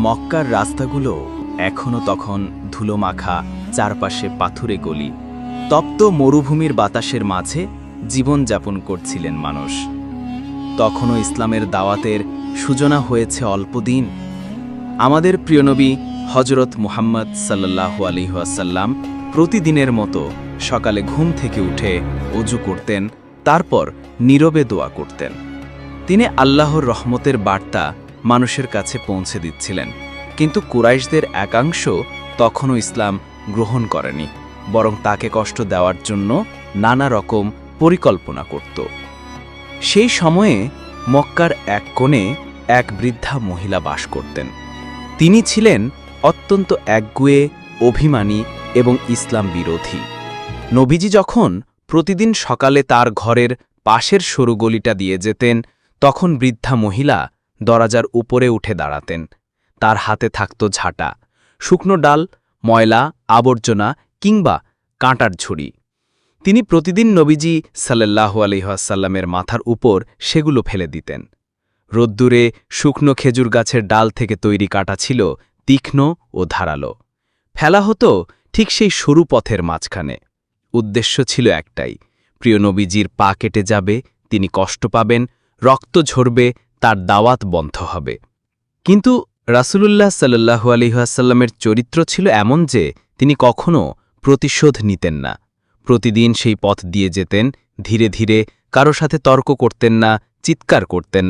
মক্কার রাস্তাগুলো এখনো তখন ধুলোমাখা, চারপাশে পাথুরে গলি। তপ্ত মরুভূমির বাতাসের মাঝে জীবনযাপন করছিলেন মানুষ। তখনও ইসলামের দাওয়াতের সূচনা হয়েছে অল্পদিন। আমাদের প্রিয় নবী হজরত মুহাম্মদ সাল্লাল্লাহু আলাইহি ওয়াসাল্লাম প্রতিদিনের মতো সকালে ঘুম থেকে উঠে ওযু করতেন, তারপর নীরবে দোয়া করতেন। তিনি আল্লাহর রহমতের বার্তা মানুষের কাছে পৌঁছে দিচ্ছিলেন, কিন্তু কুরাইশদের একাংশ তখনও ইসলাম গ্রহণ করেনি, বরং তাকে কষ্ট দেওয়ার জন্য নানা রকম পরিকল্পনা করত। সেই সময়ে মক্কার এক কোণে এক বৃদ্ধা মহিলা বাস করতেন। তিনি ছিলেন অত্যন্ত একগুঁয়ে, অভিমানী এবং ইসলাম বিরোধী। নবীজি যখন প্রতিদিন সকালে তার ঘরের পাশের সরু গলিটা দিয়ে যেতেন, তখন বৃদ্ধা মহিলা দরজার উপরে উঠে দাঁড়াতেন। তার হাতে থাকত ঝাঁটা, শুকনো ডাল, ময়লা, আবর্জনা কিংবা কাঁটার ঝুড়ি। তিনি প্রতিদিন নবীজি সাল্লাল্লাহু আলাইহি ওয়াসাল্লামের মাথার উপর সেগুলো ফেলে দিতেন। রোদ্দুরে শুকনো খেজুর গাছের ডাল থেকে তৈরি কাঁটা ছিল তীক্ষ্ণ ও ধারালো। ফেলা হতো ঠিক সেই সরু পথের মাঝখানে। উদ্দেশ্য ছিল একটাই, প্রিয় নবীজির পা কেটে যাবে, তিনি কষ্ট পাবেন, রক্ত ঝরবে, তার দাওয়াত বন্ধ হবে। কিন্তু রাসূলুল্লাহ সাল্লাল্লাহু আলাইহি ওয়াসাল্লামের চরিত্র ছিল এমন যে তিনি কখনও প্রতিশোধ নিতেন না। প্রতিদিন সেই পথ দিয়ে যেতেন, ধীরে ধীরে, কারো সাথে তর্ক করতেন না, চিৎকার করতেন